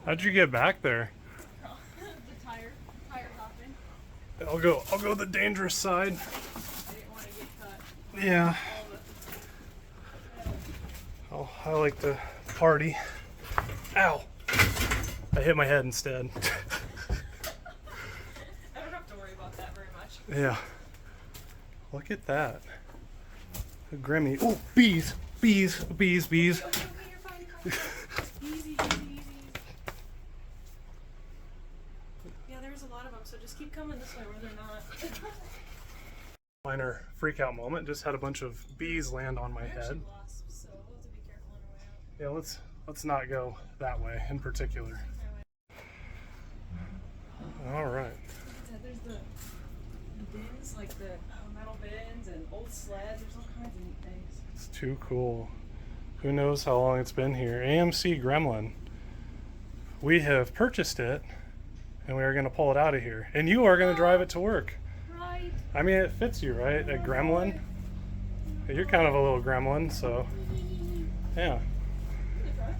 How'd you get back there? The tire hopping. I'll go the dangerous side. I didn't want to get cut. Yeah. I like to party. Ow! I hit my head instead. I don't have to worry about that very much. Yeah. Look at that. A Grammy. Oh, bees! Bees! Bees! Bees! Okay, you're fine. Easy. Yeah, there's a lot of them, so just keep coming this way where they're not. Minor freak out moment. Just had a bunch of bees land on my head. Wasps, so we'll have to be careful on our way out. Yeah, let's not go that way in particular. All right. There's the bins, like the metal bins and old sleds. There's all kinds of neat things. It's too cool. Who knows how long it's been here. AMC Gremlin. We have purchased it and we are going to pull it out of here. And you are going to drive it to work. Right. I mean, it fits you, right? A gremlin. You're kind of a little gremlin, so yeah.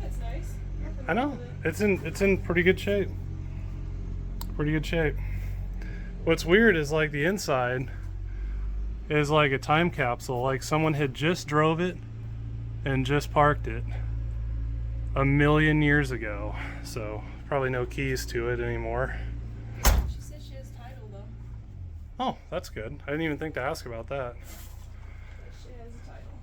That's nice. I know. It's in pretty good shape. Pretty good shape. What's weird is like the inside is like a time capsule. Like someone had just drove it and just parked it 1,000,000 years ago. So probably no keys to it anymore. She said she has title though. Oh, that's good. I didn't even think to ask about that. She has a title.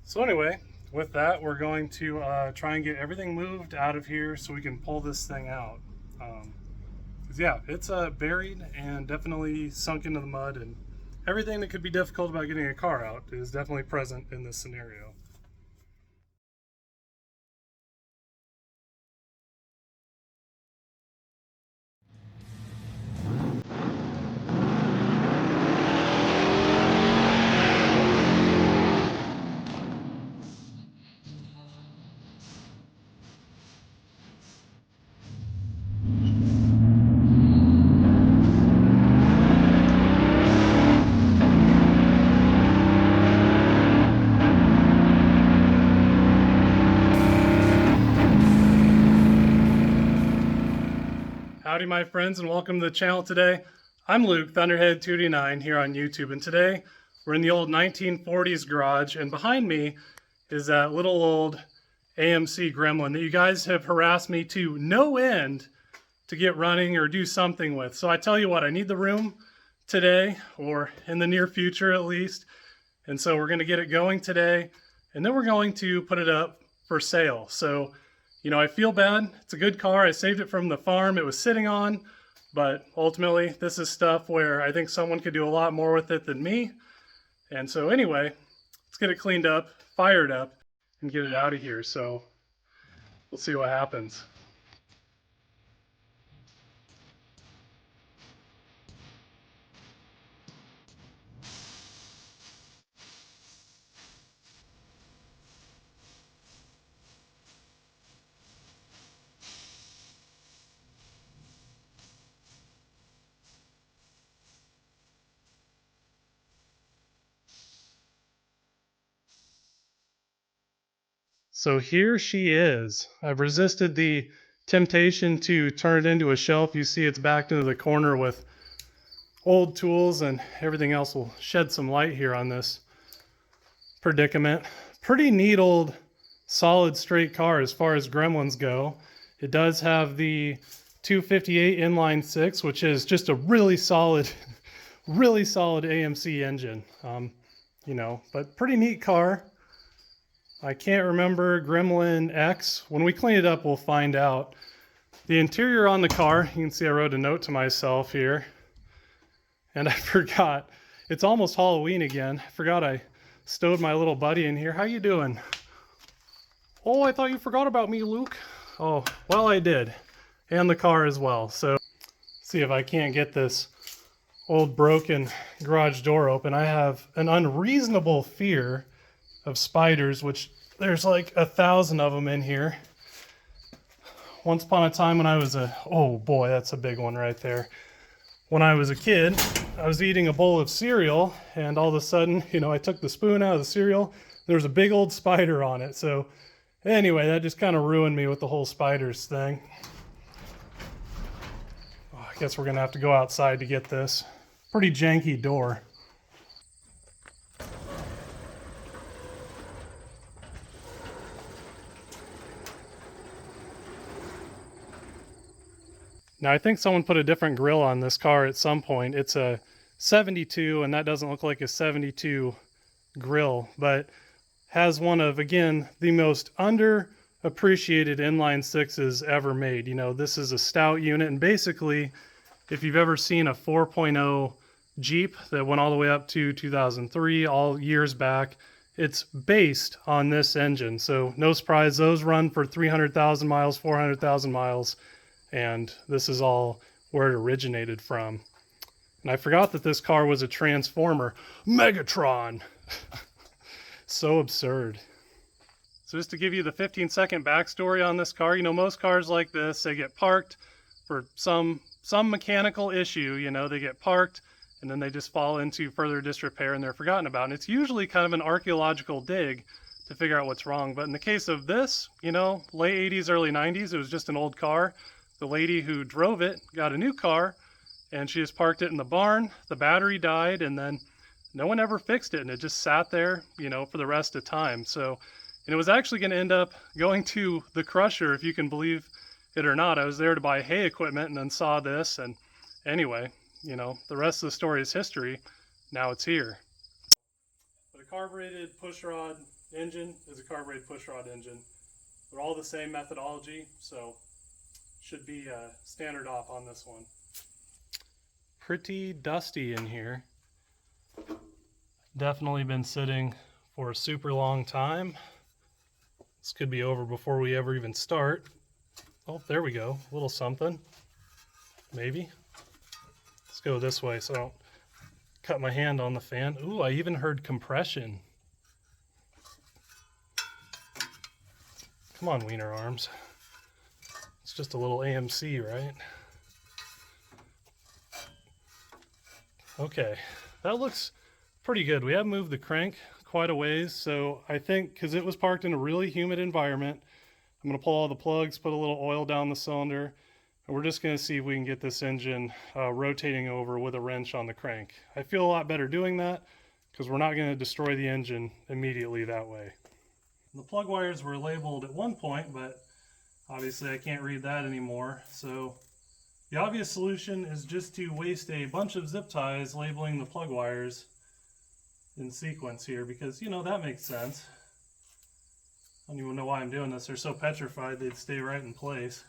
So anyway, with that, we're going to try and get everything moved out of here so we can pull this thing out. 'Cause yeah, it's buried and definitely sunk into the mud, and everything that could be difficult about getting a car out is definitely present in this scenario. Howdy my friends and welcome to the channel today. I'm Luke, Thunderhead289 here on YouTube, and today we're in the old 1940s garage, and behind me is that little old AMC Gremlin that you guys have harassed me to no end to get running or do something with. So I tell you what, I need the room today, or in the near future at least, and so we're going to get it going today, and then we're going to put it up for sale. So you know, I feel bad. It's a good car. I saved it from the farm it was sitting on, but ultimately this is stuff where I think someone could do a lot more with it than me. And so anyway, let's get it cleaned up, fired up, and get it out of here. So we'll see what happens. So here she is. I've resisted the temptation to turn it into a shelf. You see it's backed into the corner with old tools, and everything else will shed some light here on this predicament. Pretty neat old solid straight car as far as Gremlins go. It does have the 258 inline six, which is just a really solid AMC engine. You know, but pretty neat car. I can't remember Gremlin X. When we clean it up, we'll find out. The interior on the car, you can see I wrote a note to myself here. And I forgot, it's almost Halloween again. I forgot I stowed my little buddy in here. How you doing? Oh, I thought you forgot about me, Luke. Oh, well, I did. And the car as well. So, see if I can't get this old broken garage door open. I have an unreasonable fear of spiders, which there's like 1,000 of them in here. Once upon a time when I was oh boy, that's a big one right there. When I was a kid, I was eating a bowl of cereal, and all of a sudden, you know, I took the spoon out of the cereal, there was a big old spider on it. So Anyway, that just kind of ruined me with the whole spiders thing. Oh, I guess we're gonna have to go outside to get this. Pretty janky door. Now I think someone put a different grill on this car at some point. It's a 72 and that doesn't look like a 72 grill, but has one of, again, the most underappreciated inline sixes ever made. You know, this is a stout unit, and basically, if you've ever seen a 4.0 Jeep that went all the way up to 2003, all years back, it's based on this engine. So no surprise, those run for 300,000 miles, 400,000 miles, and this is all where it originated from. And I forgot that this car was a Transformer. Megatron! So absurd. So just to give you the 15-second backstory on this car, you know, most cars like this, they get parked for some mechanical issue, you know, they get parked and then they just fall into further disrepair and they're forgotten about. And it's usually kind of an archaeological dig to figure out what's wrong. But in the case of this, you know, late 80s, early 90s, it was just an old car. The lady who drove it got a new car and she just parked it in the barn. The battery died and then no one ever fixed it, and it just sat there, you know, for the rest of time. So, and it was actually going to end up going to the crusher, if you can believe it or not. I was there to buy hay equipment and then saw this, and anyway, you know, the rest of the story is history. Now it's here. But a carbureted pushrod engine is a carbureted pushrod engine. They're all the same methodology, so should be standard off on this one. Pretty dusty in here. Definitely been sitting for a super long time. This could be over before we ever even start. Oh, there we go. A little something. Maybe. Let's go this way so I don't cut my hand on the fan. Ooh, I even heard compression. Come on, Wiener Arms. It's just a little AMC, right? Okay, that looks pretty good. We have moved the crank quite a ways, so I think because it was parked in a really humid environment, I'm going to pull all the plugs, put a little oil down the cylinder, and we're just going to see if we can get this engine rotating over with a wrench on the crank. I feel a lot better doing that because we're not going to destroy the engine immediately that way. The plug wires were labeled at one point, but obviously I can't read that anymore, so the obvious solution is just to waste a bunch of zip ties labeling the plug wires in sequence here, because, you know, that makes sense. I don't even know why I'm doing this. They're so petrified they'd stay right in place.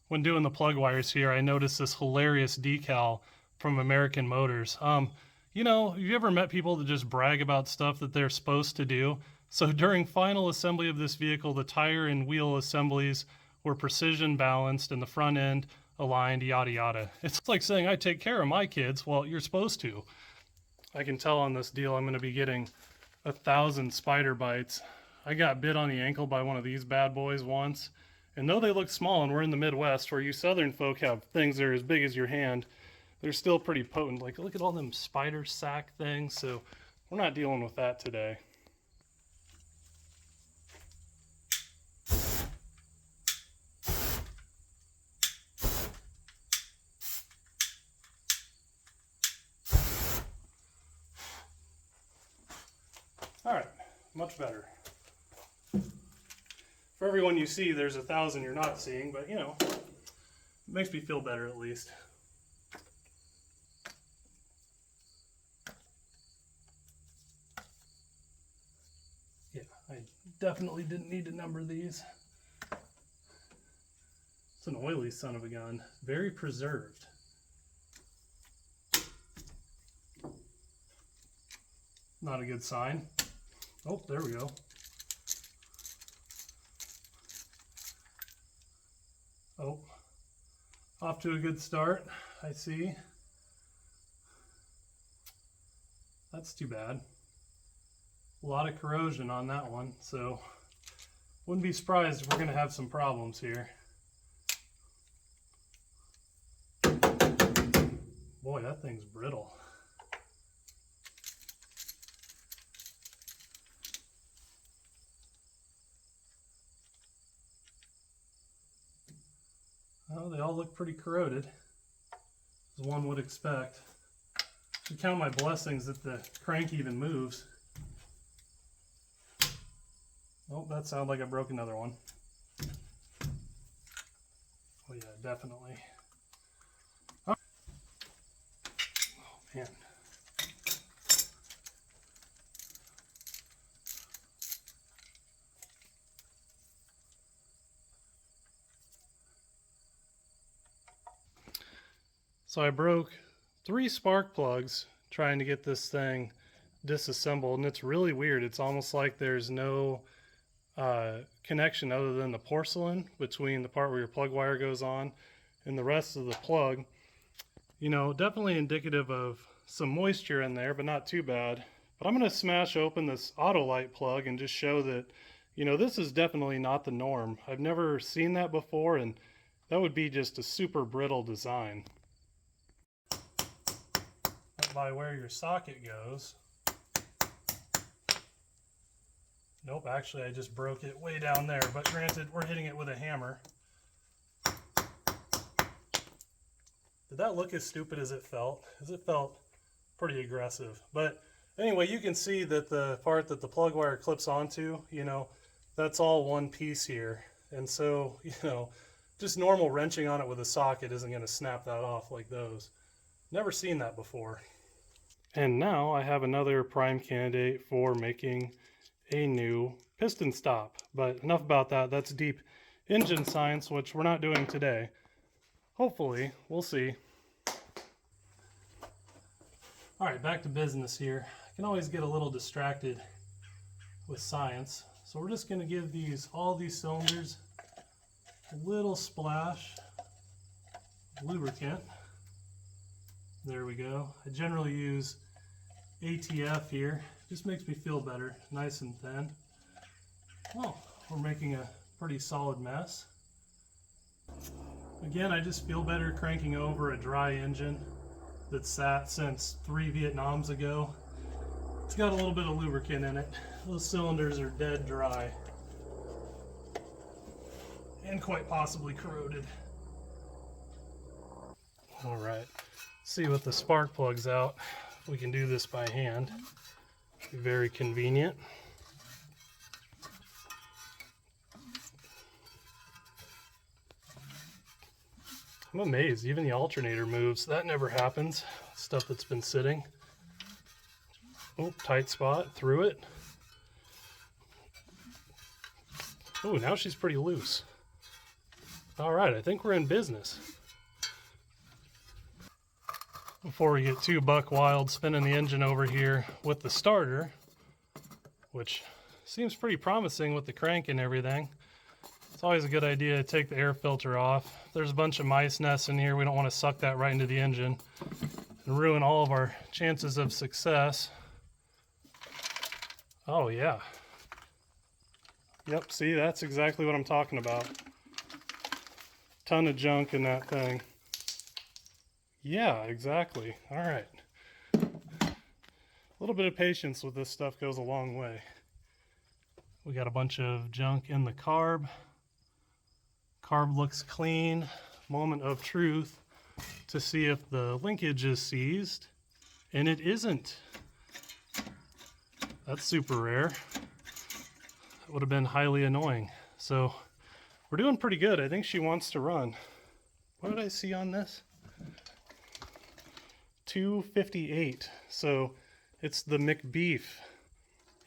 When doing the plug wires here, I noticed this hilarious decal from American Motors. You know, have you ever met people that just brag about stuff that they're supposed to do? So during final assembly of this vehicle, the tire and wheel assemblies were precision balanced and the front end aligned, yada yada. It's like saying I take care of my kids. Well, you're supposed to. I can tell on this deal I'm going to be getting 1,000 spider bites. I got bit on the ankle by one of these bad boys once, and though they look small and we're in the Midwest where you southern folk have things that are as big as your hand, they're still pretty potent. Like, look at all them spider sac things, so we're not dealing with that today. All right, much better. For everyone you see, there's 1,000 you're not seeing, but you know, it makes me feel better at least. Yeah, I definitely didn't need to number these. It's an oily son of a gun, very preserved. Not a good sign. Oh, there we go. Oh, off to a good start, I see. That's too bad. A lot of corrosion on that one, so wouldn't be surprised if we're going to have some problems here. Boy, Boy, that thing's brittle. Well, they all look pretty corroded, as one would expect. I count my blessings that the crank even moves. Oh, that sounded like I broke another one. Oh yeah, definitely. Oh man. So I broke 3 spark plugs trying to get this thing disassembled, and it's really weird. It's almost like there's no connection other than the porcelain between the part where your plug wire goes on and the rest of the plug. You know, definitely indicative of some moisture in there, but not too bad. But I'm going to smash open this Autolite plug and just show that, you know, this is definitely not the norm. I've never seen that before, and that would be just a super brittle design. By where your socket goes. Nope, actually I just broke it way down there, but granted, we're hitting it with a hammer. Did that look as stupid as it felt? Because it felt pretty aggressive. But anyway, you can see that the part that the plug wire clips onto, you know, that's all one piece here. And so, you know, just normal wrenching on it with a socket isn't going to snap that off like those. Never seen that before. And now I have another prime candidate for making a new piston stop. But enough about that. That's deep engine science, which we're not doing today. Hopefully, we'll see. All right, back to business here. I can always get a little distracted with science. So we're just going to give all these cylinders a little splash of lubricant. There we go. I generally use ATF here. Just makes me feel better, nice and thin. Well, we're making a pretty solid mess. Again, I just feel better cranking over a dry engine that's sat since 3 Vietnams ago. It's got a little bit of lubricant in it. Those cylinders are dead dry and quite possibly corroded. All right. See with the spark plugs out, we can do this by hand. Very convenient. I'm amazed, even the alternator moves. That never happens. Stuff that's been sitting. Oh, tight spot, through it. Oh, now she's pretty loose. All right, I think we're in business. Before we get too buck wild spinning the engine over here with the starter, which seems pretty promising with the crank and everything, it's always a good idea to take the air filter off. There's a bunch of mice nests in here. We don't want to suck that right into the engine and ruin all of our chances of success. Oh yeah. Yep, see, that's exactly what I'm talking about. Ton of junk in that thing. Yeah, exactly. All right. A little bit of patience with this stuff goes a long way. We got a bunch of junk in the carb. Carb looks clean. Moment of truth to see if the linkage is seized. And it isn't. That's super rare. That would have been highly annoying. So we're doing pretty good. I think she wants to run. What did I see on this? 258. So it's the McBeef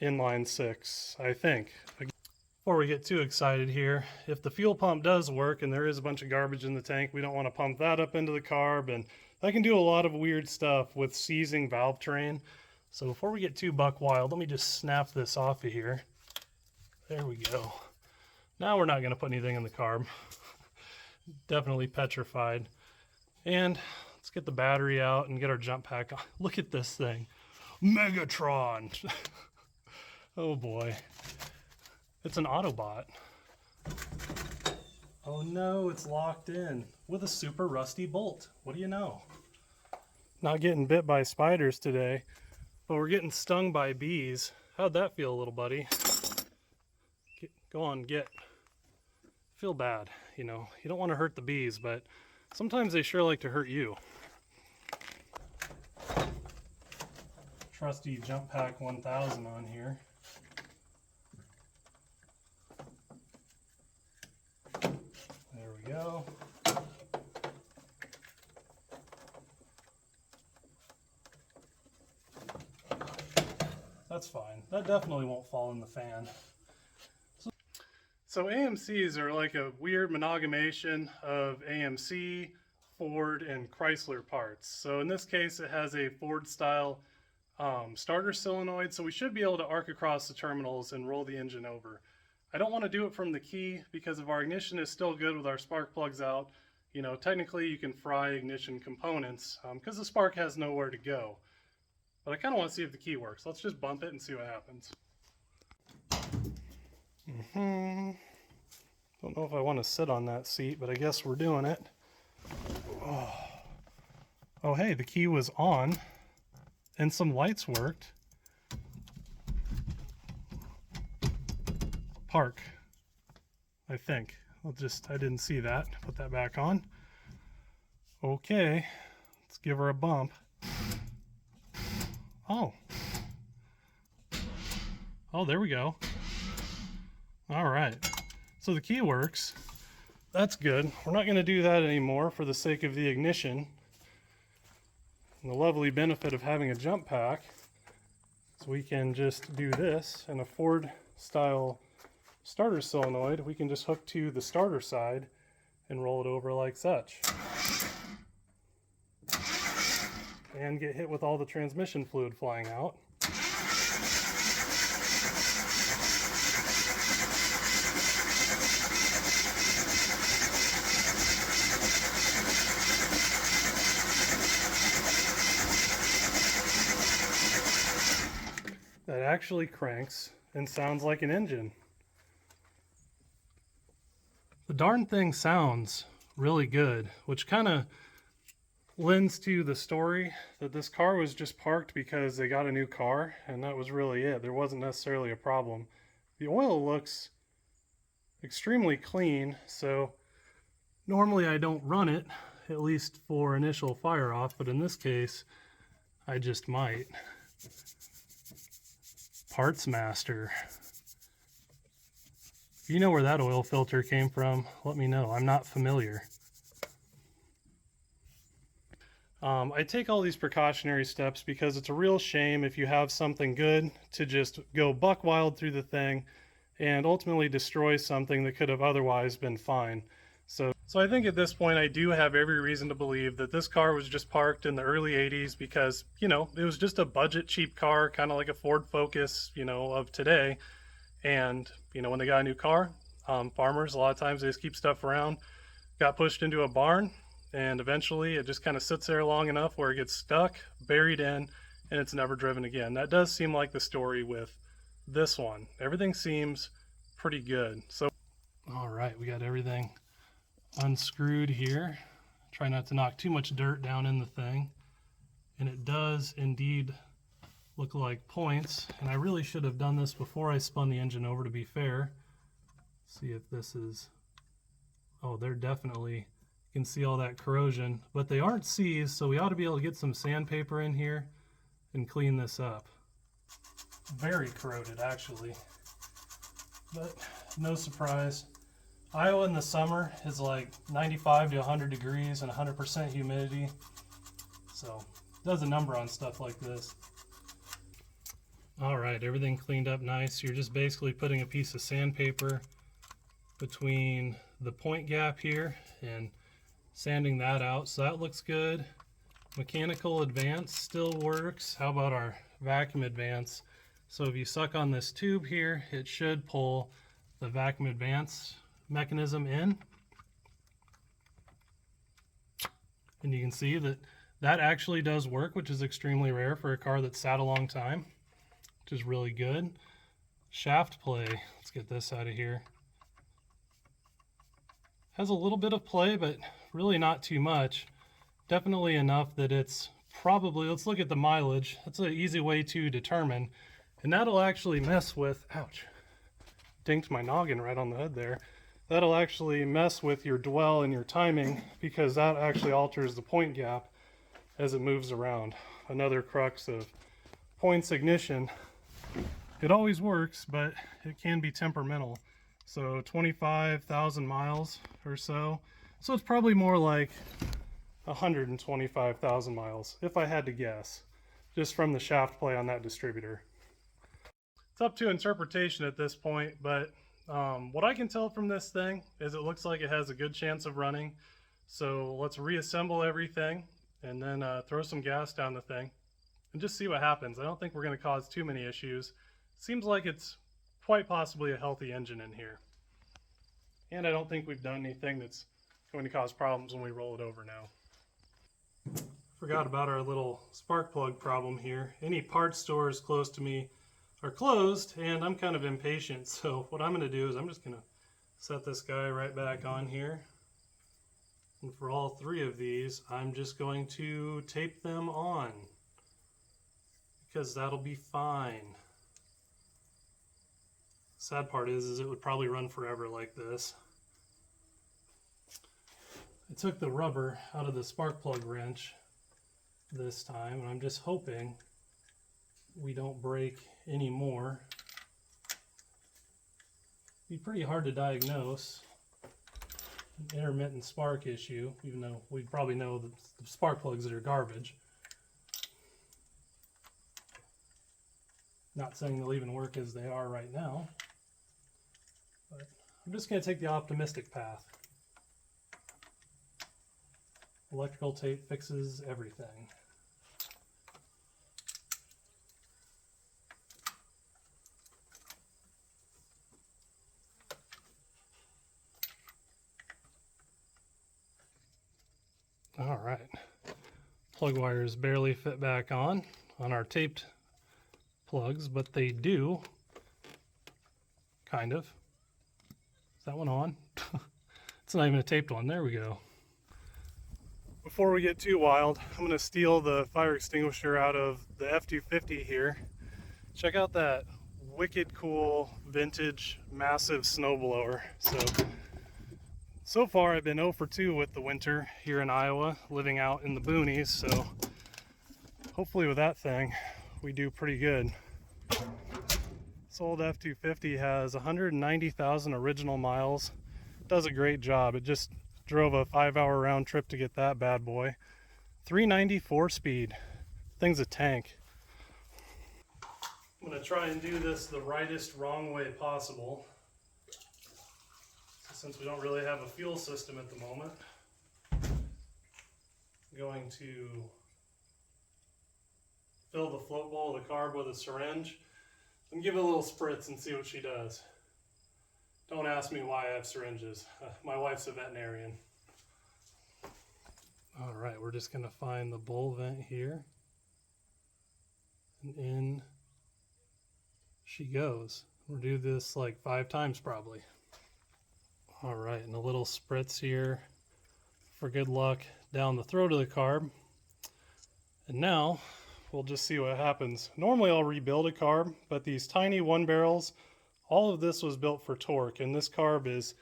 inline 6, I think. Before we get too excited here, if the fuel pump does work and there is a bunch of garbage in the tank, we don't want to pump that up into the carb, and that can do a lot of weird stuff with seizing valve train. So before we get too buck wild, let me just snap this off of here. There we go. Now we're not going to put anything in the carb. Definitely petrified. And let's get the battery out and get our jump pack on. Look at this thing. Megatron. Oh boy. It's an Autobot. Oh no, it's locked in with a super rusty bolt. What do you know? not getting bit by spiders today, but we're getting stung by bees. How'd that feel, little buddy? Go on, get. Feel bad, you know. You don't want to hurt the bees, but sometimes they sure like to hurt you. Trusty Jump Pack 1000 on here. There we go. That's fine. That definitely won't fall in the fan. So AMCs are like a weird amalgamation of AMC, Ford, and Chrysler parts. So in this case, it has a Ford style starter solenoid, so we should be able to arc across the terminals and roll the engine over. I don't want to do it from the key because if our ignition is still good with our spark plugs out, you know, technically you can fry ignition components because the spark has nowhere to go. But I kind of want to see if the key works. Let's just bump it and see what happens. Don't know if I want to sit on that seat, but I guess we're doing it. Oh, hey, the key was on and some lights worked. Park, I think. I didn't see that. Put that back on. Okay, let's give her a bump. Oh, there we go. All right, so the key works. That's good. We're not going to do that anymore for the sake of the ignition. And the lovely benefit of having a jump pack is we can just do this in a Ford style starter solenoid. We can just hook to the starter side and roll it over like such. And get hit with all the transmission fluid flying out. That actually cranks and sounds like an engine. The darn thing sounds really good, which kind of lends to the story that this car was just parked because they got a new car, and that was really it. There wasn't necessarily a problem. The oil looks extremely clean, so normally I don't run it, at least for initial fire off, but in this case, I just might. Parts Master. If you know where that oil filter came from, let me know. I'm not familiar. I take all these precautionary steps because it's a real shame if you have something good to just go buck wild through the thing and ultimately destroy something that could have otherwise been fine. So I think at this point I do have every reason to believe that this car was just parked in the early 80s because, you know, it was just a budget cheap car, kind of like a Ford Focus, you know, of today. And, you know, when they got a new car, farmers, a lot of times they just keep stuff around, got pushed into a barn, and eventually it just kind of sits there long enough where it gets stuck, buried in, and it's never driven again. That does seem like the story with this one. Everything seems pretty good. So, all right, we got everything unscrewed here. Try not to knock too much dirt down in the thing. And it does indeed look like points. And I really should have done this before I spun the engine over, to be fair. See if this is... Oh, they're definitely... You can see all that corrosion. But they aren't seized, so we ought to be able to get some sandpaper in here and clean this up. Very corroded, actually. But no surprise. Iowa in the summer is like 95 to 100 degrees and 100% humidity. So it does a number on stuff like this. All right, everything cleaned up nice. You're just basically putting a piece of sandpaper between the point gap here and sanding that out. So that looks good. Mechanical advance still works. How about our vacuum advance? So if you suck on this tube here, it should pull the vacuum advance mechanism in. And you can see that that actually does work, which is extremely rare for a car that's sat a long time, which is really good. Shaft play, let's get this out of here. Has a little bit of play, but really not too much. Definitely enough that it's probably, let's look at the mileage. That's an easy way to determine. And that'll actually mess with, ouch, dinked my noggin right on the hood there. That'll actually mess with your dwell and your timing, because that actually alters the point gap as it moves around. Another crux of points ignition. It always works, but it can be temperamental. So 25,000 miles or so. So it's probably more like 125,000 miles, if I had to guess, just from the shaft play on that distributor. It's up to interpretation at this point, but what I can tell from this thing is it looks like it has a good chance of running. So let's reassemble everything and then throw some gas down the thing and just see what happens. I don't think we're going to cause too many issues. Seems like it's quite possibly a healthy engine in here. And I don't think we've done anything that's going to cause problems when we roll it over now. Forgot about our little spark plug problem here. Any parts stores close to me are closed, and I'm kind of impatient. So what I'm going to do is I'm just going to set this guy right back on here. And for all three of these, I'm just going to tape them on, because that'll be fine. Sad part is it would probably run forever like this. I took the rubber out of the spark plug wrench this time, and I'm just hoping we don't break any more. It'd be pretty hard to diagnose an intermittent spark issue, even though we probably know the spark plugs that are garbage. Not saying they'll even work as they are right now, but I'm just going to take the optimistic path. Electrical tape fixes everything. All right, plug wires barely fit back on our taped plugs, but they do, kind of. Is that one on? It's not even a taped one. There we go. Before we get too wild, I'm going to steal the fire extinguisher out of the F-250 here. Check out that wicked cool vintage massive snowblower. So far I've been 0 for 2 with the winter here in Iowa, living out in the boonies, so hopefully with that thing we do pretty good. This old F-250 has 190,000 original miles. Does a great job. It just drove a 5-hour round trip to get that bad boy. 394 speed. Thing's a tank. I'm going to try and do this the rightest wrong way possible, since we don't really have a fuel system at the moment. I'm going to fill the float bowl of the carb with a syringe and give it a little spritz and see what she does. Don't ask me why I have syringes. My wife's a veterinarian. All right, we're just gonna find the bowl vent here. And in she goes. We'll do this like 5 times probably. All right, and a little spritz here for good luck down the throat of the carb. And now we'll just see what happens. Normally I'll rebuild a carb, but these tiny 1 barrels, all of this was built for torque, and this carb is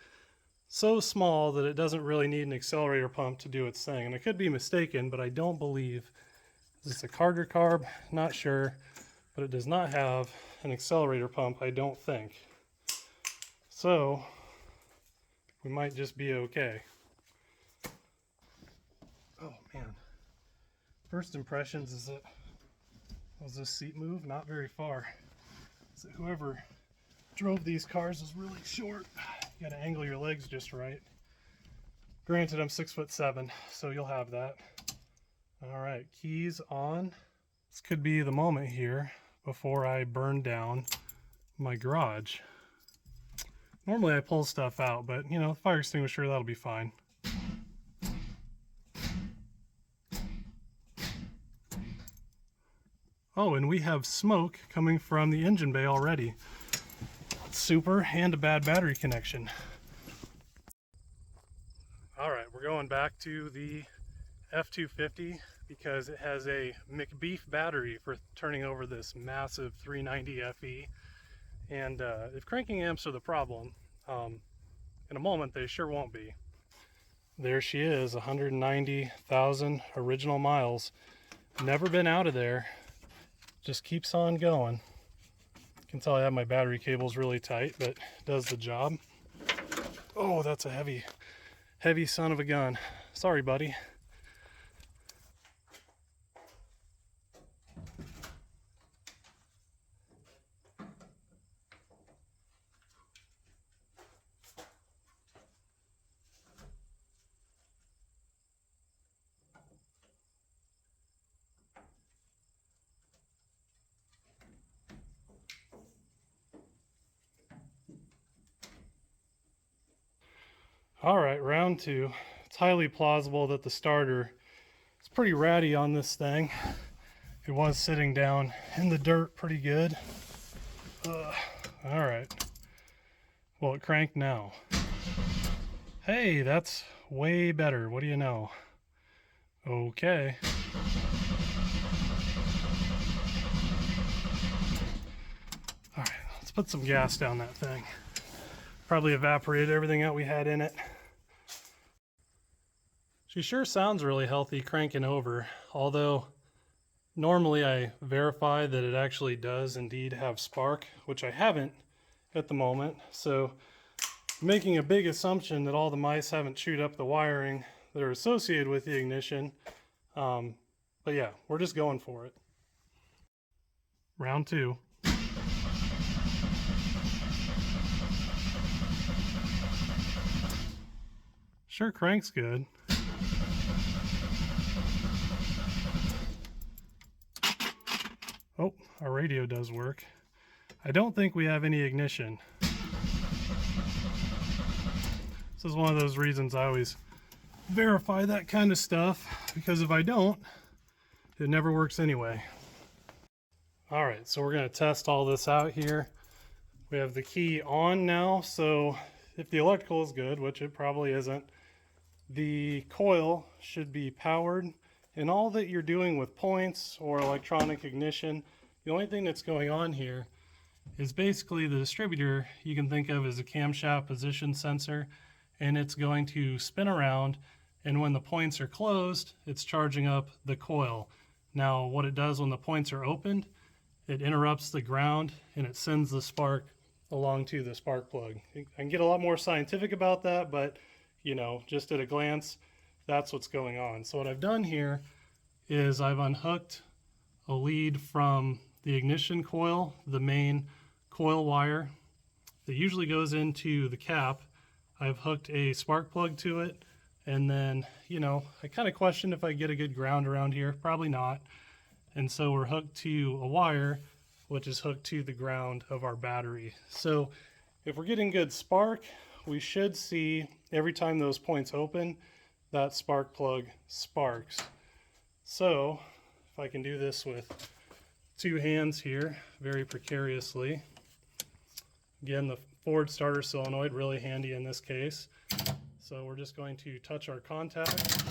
so small that it doesn't really need an accelerator pump to do its thing. And I could be mistaken, but I don't believe it's a Carter carb, not sure, but it does not have an accelerator pump, I don't think. So we might just be okay. Oh man. First impressions is that, was this seat move? Not very far. So whoever drove these cars is really short. You gotta angle your legs just right. Granted, I'm 6'7", so you'll have that. All right, keys on. This could be the moment here before I burn down my garage. Normally I pull stuff out, but you know, fire extinguisher, that'll be fine. Oh, and we have smoke coming from the engine bay already. Super, and a bad battery connection. All right, we're going back to the F250 because it has a McBeef battery for turning over this massive 390 FE. And if cranking amps are the problem, in a moment they sure won't be. There she is, 190,000 original miles. Never been out of there. Just keeps on going. You can tell I have my battery cables really tight, but it does the job. Oh, that's a heavy son of a gun. Sorry, buddy. All right, round two. It's highly plausible that the starter is pretty ratty on this thing. It was sitting down in the dirt pretty good. All right. Well, it cranked now. Hey, that's way better. What do you know? Okay. All right, let's put some gas down that thing. Probably evaporated everything out we had in it. She sure sounds really healthy cranking over, although normally I verify that it actually does indeed have spark, which I haven't at the moment. So I'm making a big assumption that all the mice haven't chewed up the wiring that are associated with the ignition. But yeah, we're just going for it. Round two. Sure cranks good. Oh, our radio does work. I don't think we have any ignition. This is one of those reasons I always verify that kind of stuff, because if I don't, it never works anyway. All right, so we're going to test all this out here. We have the key on now, so if the electrical is good, which it probably isn't, the coil should be powered. And all that you're doing with points or electronic ignition, the only thing that's going on here is basically the distributor you can think of as a camshaft position sensor, and it's going to spin around, and when the points are closed, it's charging up the coil. Now, what it does when the points are opened, it interrupts the ground and it sends the spark along to the spark plug. I can get a lot more scientific about that, but you know, just at a glance, that's what's going on. So what I've done here is I've unhooked a lead from the ignition coil, the main coil wire that usually goes into the cap. I've hooked a spark plug to it, and then, you know, I kind of question if I get a good ground around here. Probably not. And so we're hooked to a wire which is hooked to the ground of our battery. So if we're getting good spark, we should see every time those points open, that spark plug sparks. So if I can do this with two hands here, very precariously. Again, the Ford starter solenoid, really handy in this case. So we're just going to touch our contact.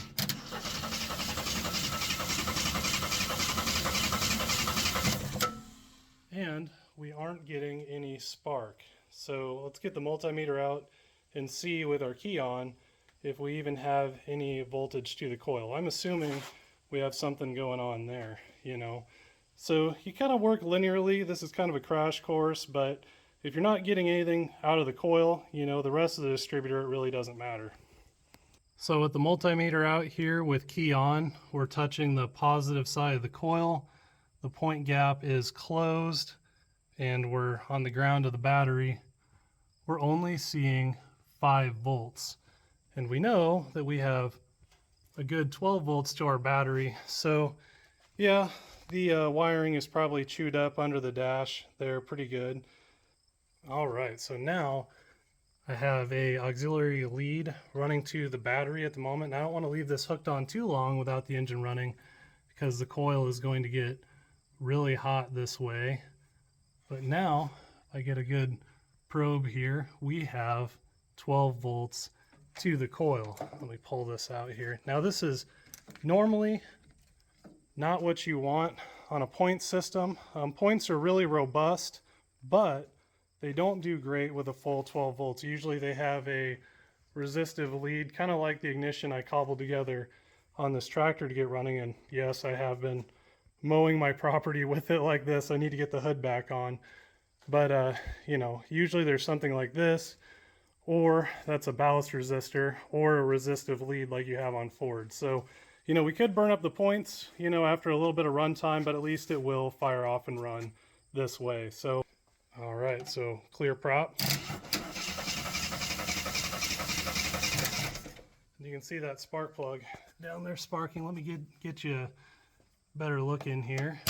And we aren't getting any spark. So let's get the multimeter out and see with our key on if we even have any voltage to the coil. I'm assuming we have something going on there, you know. So you kind of work linearly. This is kind of a crash course, but if you're not getting anything out of the coil, you know, the rest of the distributor, it really doesn't matter. So with the multimeter out here with key on, we're touching the positive side of the coil. The point gap is closed and we're on the ground of the battery. We're only seeing 5 volts. And we know that we have a good 12 volts to our battery. So yeah, the wiring is probably chewed up under the dash there pretty good. All right, so now I have a auxiliary lead running to the battery at the moment. And I don't want to leave this hooked on too long without the engine running because the coil is going to get really hot this way. But now I get a good probe here. We have 12 volts to the coil. Let me pull this out here. Now this is Normally, not what you want on a point system. Points are really robust, but they don't do great with a full 12 volts. Usually they have a resistive lead, kind of like the ignition I cobbled together on this tractor to get running. And yes, I have been mowing my property with it like this. I need to get the hood back on. But, you know, usually there's something like this, or that's a ballast resistor, or a resistive lead like you have on Ford. So, you know, we could burn up the points, you know, after a little bit of run time, but at least it will fire off and run this way. So, all right, so clear prop. You can see that spark plug down there sparking. Let me get you a better look in here.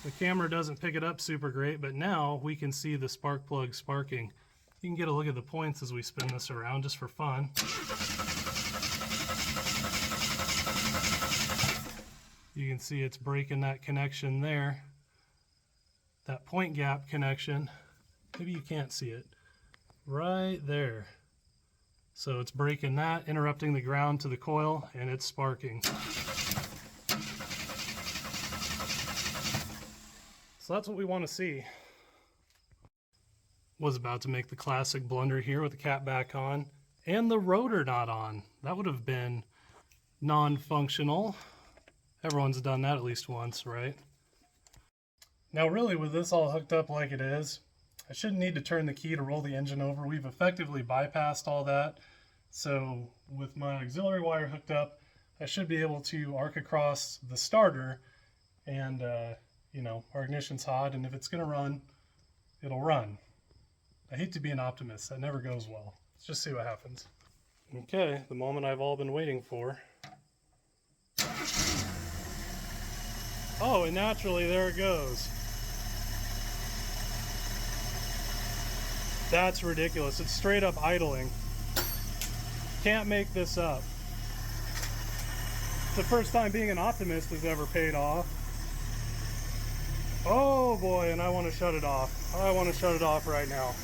The camera doesn't pick it up super great, but now we can see the spark plug sparking. You can get a look at the points as we spin this around just for fun. You can see it's breaking that connection there. That point gap connection. Maybe you can't see it. Right there. So it's breaking that, interrupting the ground to the coil, and it's sparking. So that's what we want to see. Was about to make the classic blunder here with the cap back on and the rotor not on. That would have been non-functional. Everyone's done that at least once, right? Now really, with this all hooked up like it is, I shouldn't need to turn the key to roll the engine over. We've effectively bypassed all that. So with my auxiliary wire hooked up, I should be able to arc across the starter, and you know, our ignition's hot, and if it's gonna run, it'll run. I hate to be an optimist, that never goes well. Let's just see what happens. Okay, the moment I've all been waiting for. Oh, and naturally there it goes. That's ridiculous. It's straight up idling. Can't make this up. It's the first time being an optimist has ever paid off. Oh boy, and I want to shut it off. I want to shut it off right now.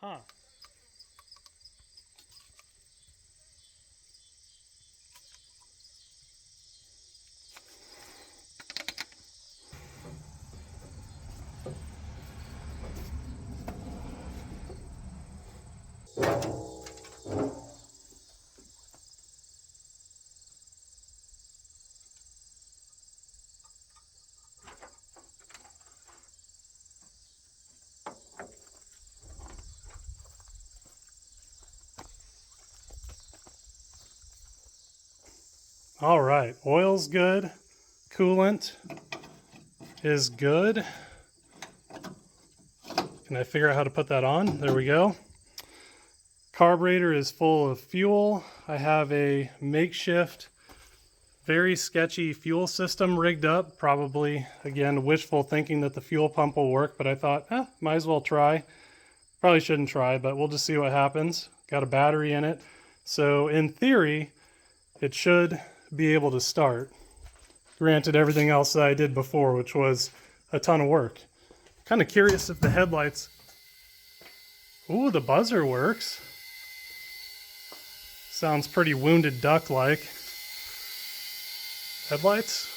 Huh. All right, oil's good, coolant is good. Can I figure out how to put that on? There we go. Carburetor is full of fuel. I have a makeshift, very sketchy fuel system rigged up. Probably, again, wishful thinking that the fuel pump will work, but I thought, might as well try. Probably shouldn't try, but we'll just see what happens. Got a battery in it. So in theory, it should be able to start. Granted, everything else that I did before, which was a ton of work. Kind of curious if the headlights... Ooh, the buzzer works. Sounds pretty Wounded Duck-like. Headlights?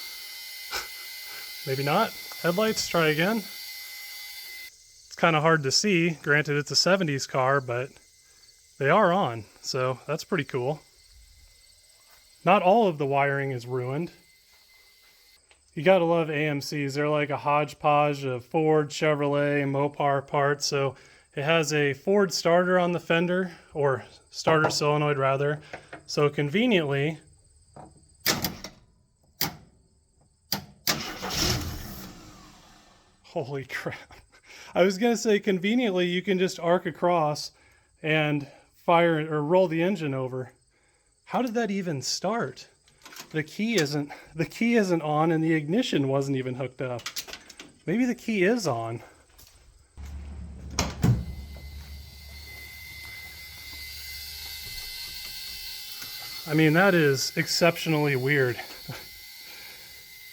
Maybe not. Headlights, try again. It's kind of hard to see. Granted, it's a 70s car, but they are on, so that's pretty cool. Not all of the wiring is ruined. You gotta love AMCs. They're like a hodgepodge of Ford, Chevrolet, Mopar parts. So it has a Ford starter on the fender, or starter solenoid rather. So conveniently, holy crap. I was gonna say conveniently you can just arc across and fire or roll the engine over. How did that even start? The key isn't on, and the ignition wasn't even hooked up. Maybe the key is on. I mean, that is exceptionally weird.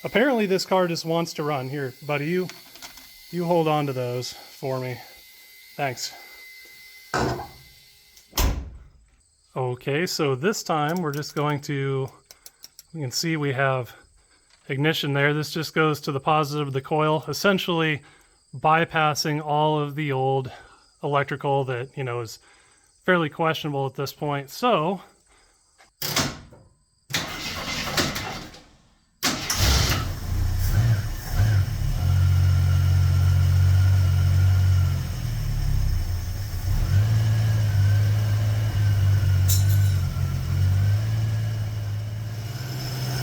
Apparently this car just wants to run. Here, buddy, you hold on to those for me. Thanks. Okay, so this time we're just going to, you can see we have ignition there. This just goes to the positive of the coil, essentially bypassing all of the old electrical that, you know, is fairly questionable at this point. So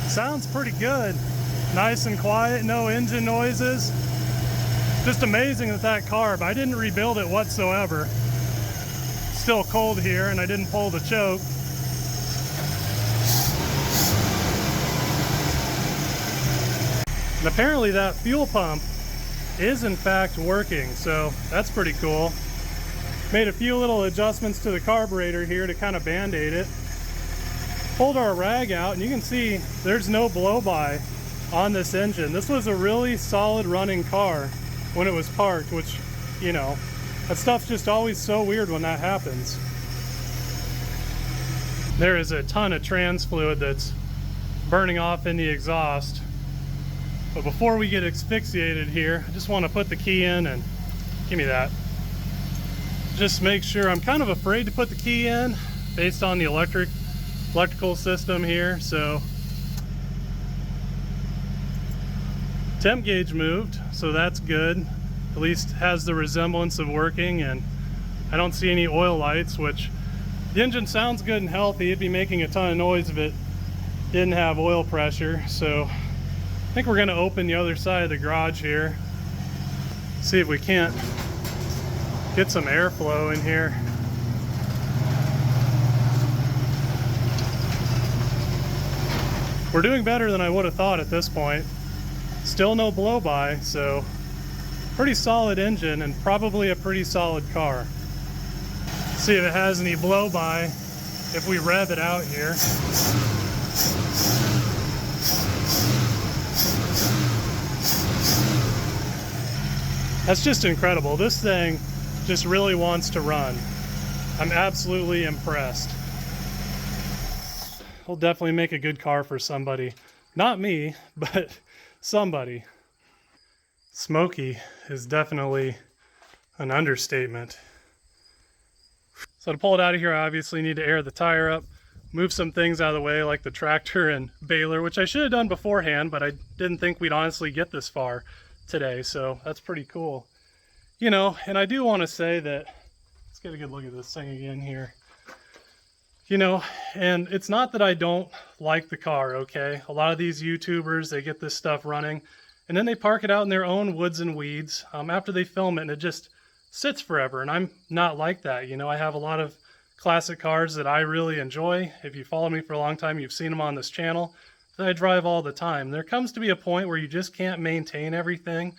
sounds pretty good. Nice and quiet, no engine noises. Just amazing with that carb. I didn't rebuild it whatsoever. Still cold here and I didn't pull the choke. And apparently that fuel pump is in fact working, so that's pretty cool. Made a few little adjustments to the carburetor here to kind of band-aid it. Pulled our rag out and you can see there's no blow-by on this engine. This was a really solid running car when it was parked, which, you know, that stuff's just always so weird when that happens. There is a ton of trans fluid that's burning off in the exhaust. But before we get asphyxiated here, I just want to put the key in and give me that. Just make sure. I'm kind of afraid to put the key in based on the electrical system here. So temp gauge moved, so that's good. At least has the resemblance of working, and I don't see any oil lights, which the engine sounds good and healthy. It'd be making a ton of noise if it didn't have oil pressure. So I think we're going to open the other side of the garage here, see if we can't get some airflow in here. We're doing better than I would have thought at this point. Still no blow-by, so pretty solid engine and probably a pretty solid car. See if it has any blow-by if we rev it out here. That's just incredible. This thing just really wants to run. I'm absolutely impressed. Will definitely make a good car for somebody. Not me, but somebody. Smoky is definitely an understatement. So to pull it out of here, I obviously need to air the tire up, move some things out of the way like the tractor and baler, which I should have done beforehand, but I didn't think we'd honestly get this far today, so that's pretty cool. You know, and I do want to say that, let's get a good look at this thing again here. You know, and it's not that I don't like the car, okay? A lot of these YouTubers, they get this stuff running, and then they park it out in their own woods and weeds after they film it, and it just sits forever, and I'm not like that. You know, I have a lot of classic cars that I really enjoy. If you follow me for a long time, you've seen them on this channel, that I drive all the time. There comes to be a point where you just can't maintain everything,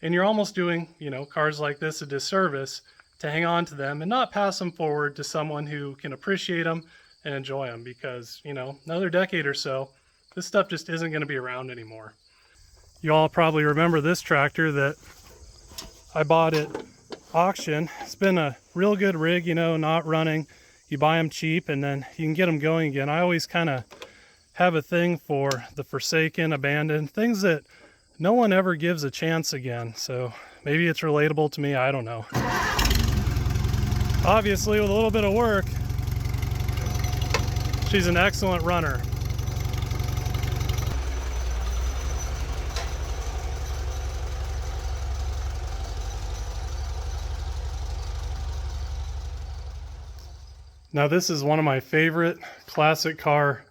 and you're almost doing, you know, cars like this a disservice to hang on to them and not pass them forward to someone who can appreciate them and enjoy them, because, you know, another decade or so, this stuff just isn't going to be around anymore. You all probably remember this tractor that I bought at auction. It's been a real good rig, you know, not running. You buy them cheap and then you can get them going again. I always kind of have a thing for the forsaken, abandoned, things that no one ever gives a chance again. So maybe it's relatable to me, I don't know. Obviously, with a little bit of work, she's an excellent runner. Now this is one of my favorite classic car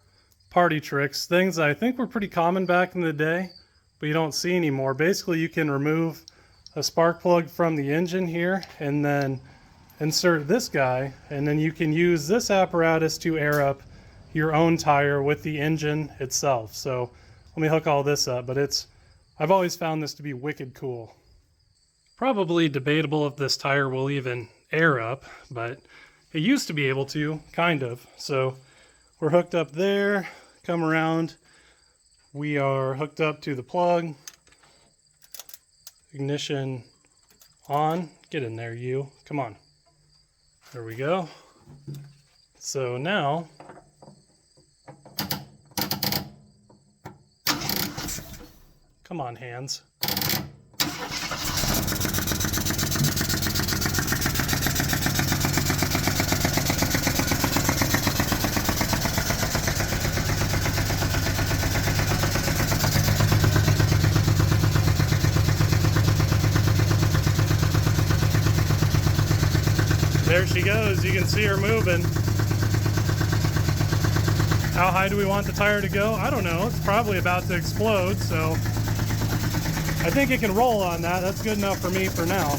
party tricks, things that I think were pretty common back in the day, but you don't see anymore. Basically, you can remove a spark plug from the engine here and then insert this guy, and then you can use this apparatus to air up your own tire with the engine itself. So let me hook all this up, but I've always found this to be wicked cool. Probably debatable if this tire will even air up, but it used to be able to, kind of. So we're hooked up there, come around, We are hooked up to the plug. Ignition on. Get in there, you. Come on. There we go. So now, come on, hands. There she goes. You can see her moving. How high do we want the tire to go? I don't know. It's probably about to explode, so I think it can roll on that. That's good enough for me for now.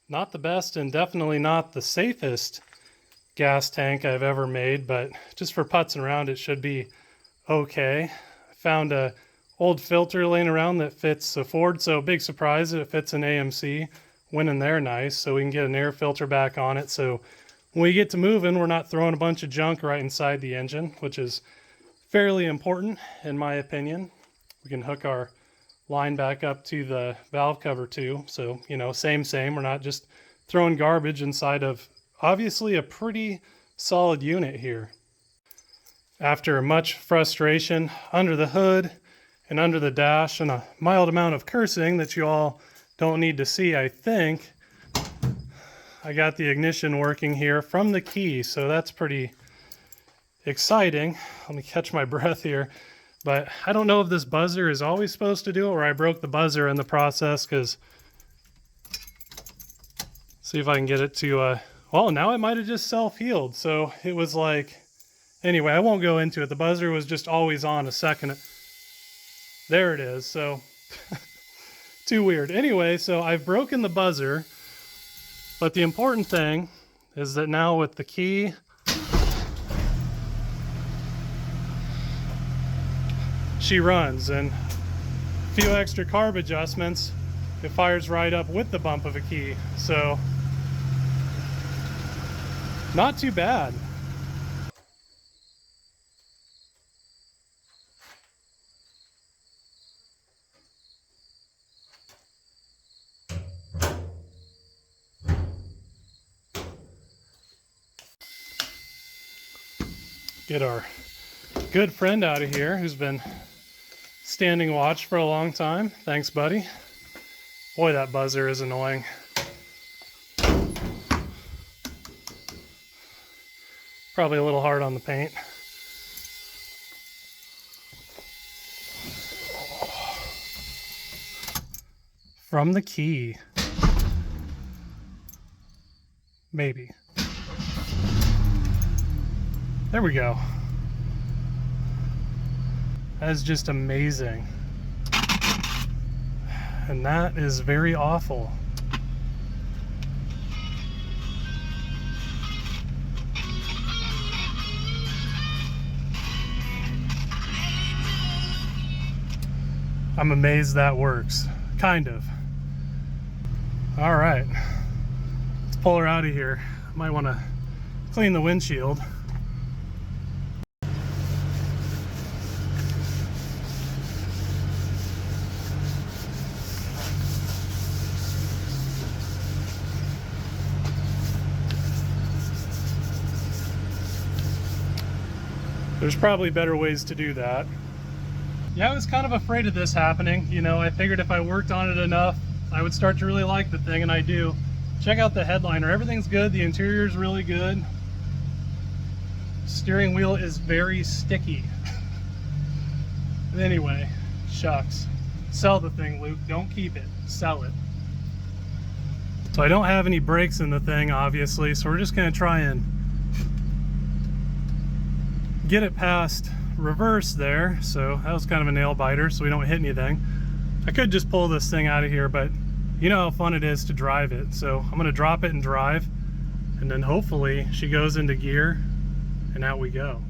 Not the best and definitely not the safest gas tank I've ever made, but just for putzing around it should be okay. I found a old filter laying around that fits a Ford, so big surprise that it fits an AMC. Went in there nice, so we can get an air filter back on it, so when we get to moving we're not throwing a bunch of junk right inside the engine, which is fairly important in my opinion. We can hook our line back up to the valve cover too, so you know, same, we're not just throwing garbage inside of obviously a pretty solid unit here. After much frustration under the hood and under the dash and a mild amount of cursing that you all don't need to see, I think I got the ignition working here from the key, so that's pretty exciting. Let me catch my breath here. But I don't know if this buzzer is always supposed to do it or I broke the buzzer in the process, because see if I can get it to, well, now it might have just self-healed. So it was like, anyway, I won't go into it. The buzzer was just always on a second. There it is. So too weird. Anyway, so I've broken the buzzer, but the important thing is that now with the key, she runs, and a few extra carb adjustments, it fires right up with the bump of a key. So not too bad. Get our good friend out of here who's been standing watch for a long time. Thanks, buddy. Boy, that buzzer is annoying. Probably a little hard on the paint. From the key. Maybe. There we go. That is just amazing. And that is very awful. I'm amazed that works. Kind of. All right. Let's pull her out of here. Might want to clean the windshield. There's probably better ways to do that. Yeah, I was kind of afraid of this happening. You know, I figured if I worked on it enough, I would start to really like the thing, and I do. Check out the headliner. Everything's good. The interior is really good. Steering wheel is very sticky. Anyway, shucks. Sell the thing, Luke. Don't keep it. Sell it. So I don't have any brakes in the thing, obviously, so we're just going to try and get it past reverse there. So that was kind of a nail biter, so we don't hit anything. I could just pull this thing out of here, but You know how fun it is to drive it. So I'm gonna drop it and drive, and then hopefully she goes into gear and out we go.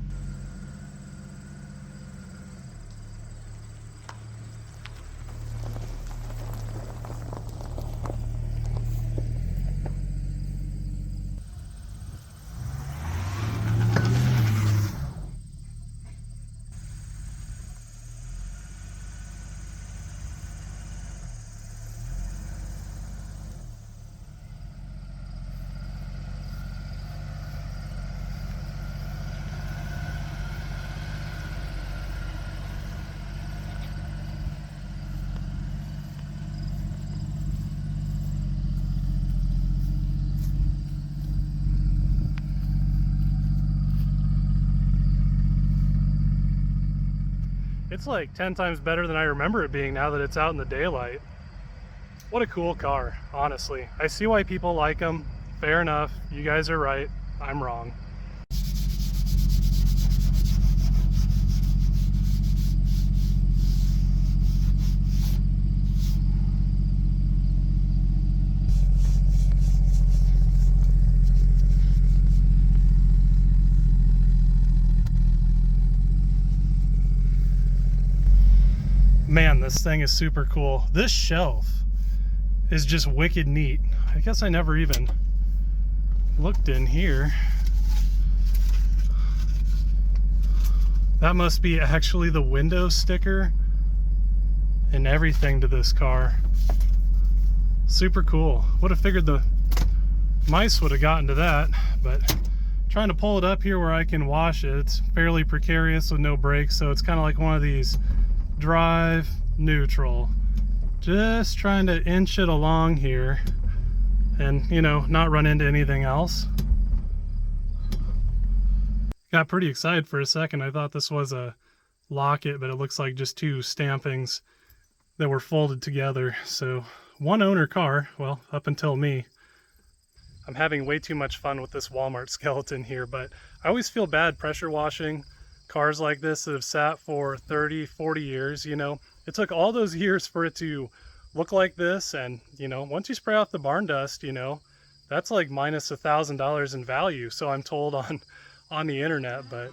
It's like 10 times better than I remember it being now that it's out in the daylight. What a cool car, honestly. I see why people like them. Fair enough. You guys are right. I'm wrong. Man, this thing is super cool. This shelf is just wicked neat. I guess I never even looked in here. That must be actually the window sticker and everything to this car. Super cool. Would have figured the mice would have gotten to that, but trying to pull it up here where I can wash it. It's fairly precarious with no brakes, so it's kind of like one of these drive neutral. Just trying to inch it along here and, you know, not run into anything else. Got pretty excited for a second. I thought this was a locket, but it looks like just two stampings that were folded together. So one owner car, well, up until me. I'm having way too much fun with this Walmart skeleton here, but I always feel bad pressure washing cars like this that have sat for 30, 40 years, you know. It took all those years for it to look like this, and, you know, once you spray off the barn dust, you know, that's like minus $1,000 in value, so I'm told on the internet, but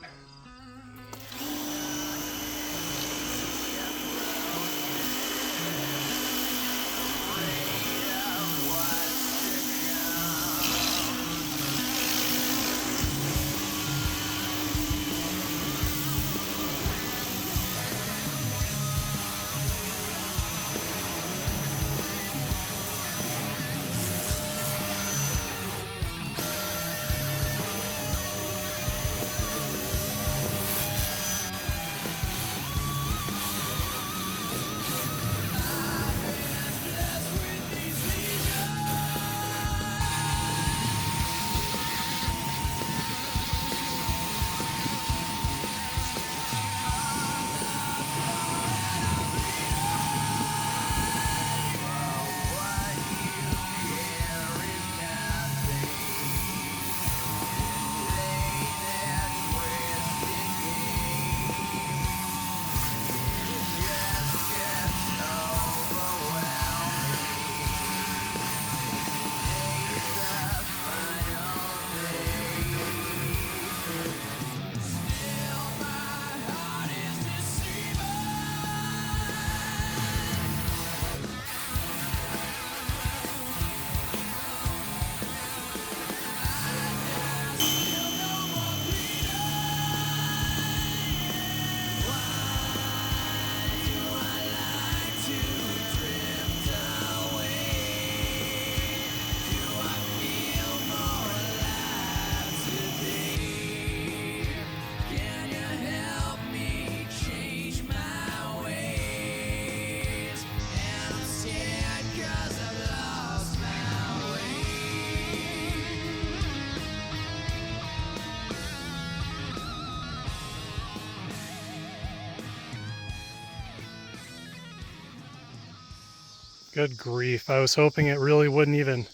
good grief. I was hoping it really wouldn't even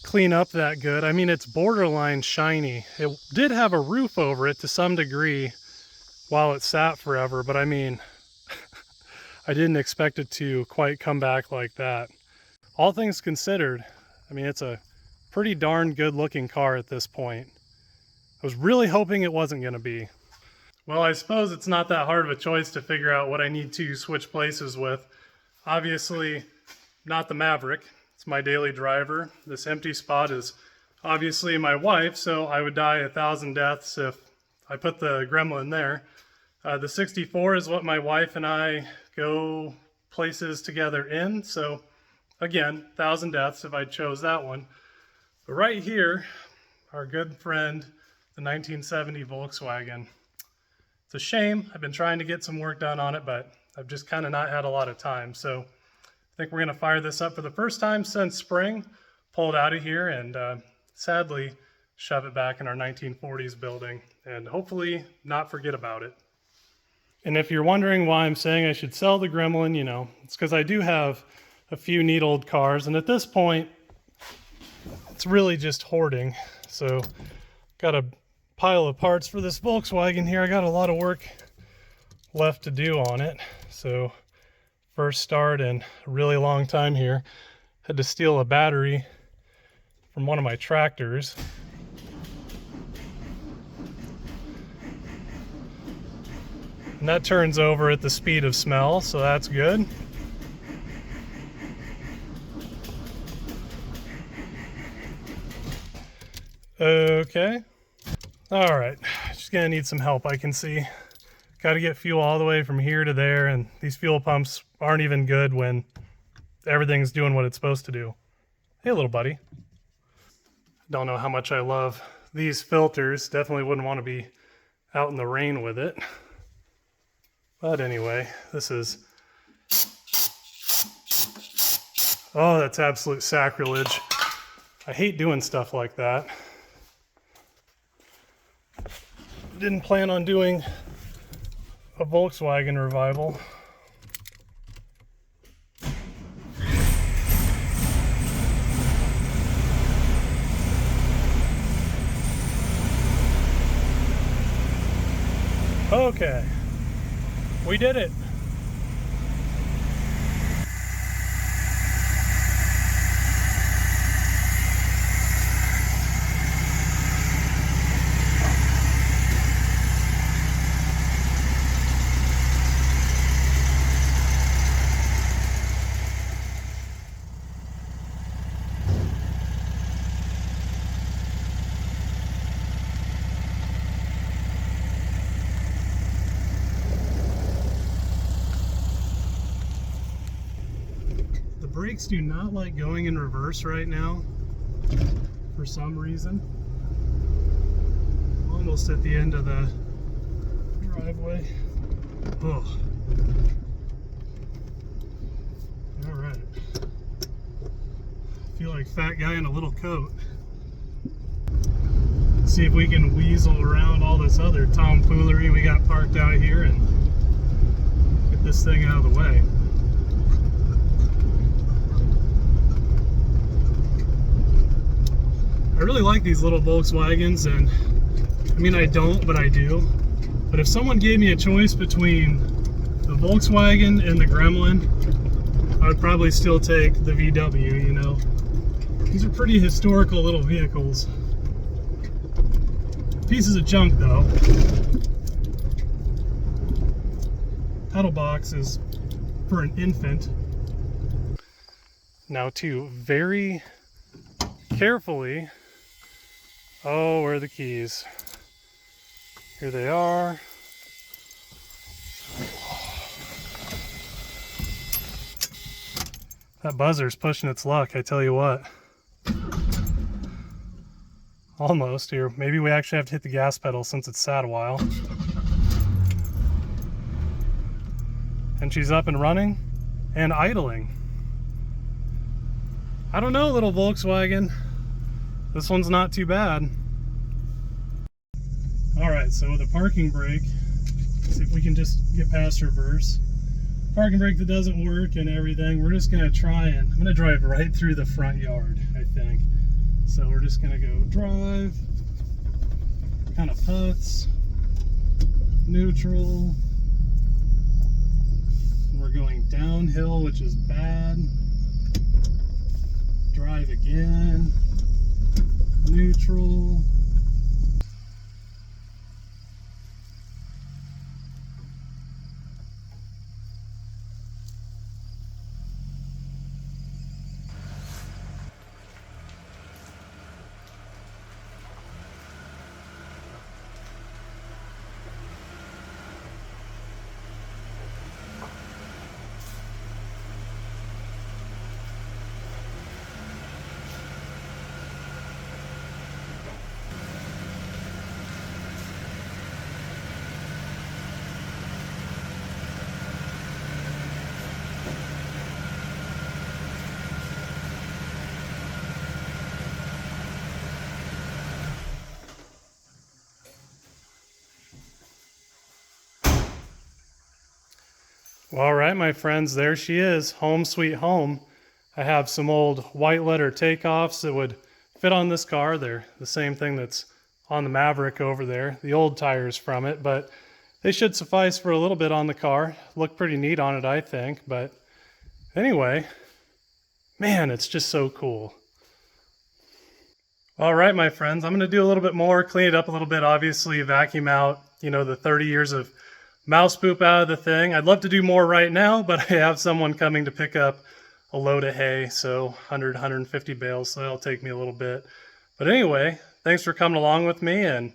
clean up that good. I mean, it's borderline shiny. It did have a roof over it to some degree while it sat forever, but I mean, I didn't expect it to quite come back like that. all things considered, I mean, it's a pretty darn good looking car at this point. I was really hoping it wasn't going to be. Well, I suppose it's not that hard of a choice to figure out what I need to switch places with. Obviously, not the Maverick. It's my daily driver. This empty spot is obviously my wife, so I would die 1,000 deaths if I put the Gremlin there. The 64 is what my wife and I go places together in, so again, 1,000 deaths if I chose that one. But right here, our good friend, the 1970 Volkswagen. It's a shame. I've been trying to get some work done on it, but I've just kind of not had a lot of time. So I think we're going to fire this up for the first time since spring, pull it out of here, and sadly shove it back in our 1940s building and hopefully not forget about it. And if you're wondering why I'm saying I should sell the Gremlin, you know, it's because I do have a few neat old cars, and at this point, it's really just hoarding. So, got a pile of parts for this Volkswagen here. I got a lot of work left to do on it. So, first start in a really long time here. Had to steal a battery from one of my tractors. And that turns over at the speed of smell, so that's good. Okay. All right. Just gonna need some help, I can see. Got to get fuel all the way from here to there, and these fuel pumps aren't even good when everything's doing what it's supposed to do. Hey, little buddy. Don't know how much I love these filters. Definitely wouldn't want to be out in the rain with it. But anyway, this is... Oh, that's absolute sacrilege. I hate doing stuff like that. Didn't plan on doing a Volkswagen revival. Okay, we did it. Brakes do not like going in reverse right now for some reason. Almost at the end of the driveway. Oh. All right. I feel like fat guy in a little coat. Let's see if we can weasel around all this other tomfoolery we got parked out here and get this thing out of the way. I really like these little Volkswagens, and I mean, I don't, but I do. But if someone gave me a choice between the Volkswagen and the Gremlin, I would probably still take the VW, you know. These are pretty historical little vehicles. Pieces of junk, though. Pedal box is for an infant. Now, to very carefully... Oh, where are the keys? Here they are. That buzzer's pushing its luck, I tell you what. Almost here. Maybe we actually have to hit the gas pedal since it's sat a while. And she's up and running and idling. I don't know, little Volkswagen. This one's not too bad. Alright, so with a parking brake, see if we can just get past reverse. Parking brake that doesn't work and everything, we're just gonna try and, I'm gonna drive right through the front yard, I think. So we're just gonna go drive, kind of putts, neutral, and we're going downhill, which is bad. drive again. Neutral. Well, all right, my friends, there she is, home sweet home. I have some old white letter takeoffs that would fit on this car. They're the same thing that's on the Maverick over there, the old tires from it, but they should suffice for a little bit on the car. Look pretty neat on it, I think. But anyway, man, it's just so cool. All right, my friends, I'm going to do a little bit more, clean it up a little bit, obviously vacuum out, the 30 years of mouse poop out of the thing. I'd love to do more right now, but I have someone coming to pick up a load of hay, so 100, 150 bales, so that'll take me a little bit. But anyway, thanks for coming along with me, and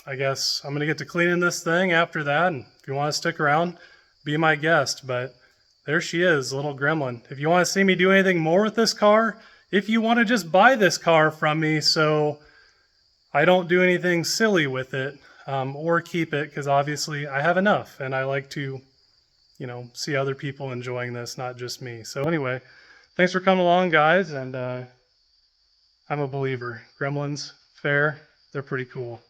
I guess I'm going to get to cleaning this thing after that, and if you want to stick around, be my guest. But there she is, little Gremlin. If you want to see me do anything more with this car, if you want to just buy this car from me so I don't do anything silly with it, or keep it, because obviously I have enough, and I like to, see other people enjoying this, not just me. So anyway, thanks for coming along, guys, and I'm a believer. Gremlins, fair, they're pretty cool.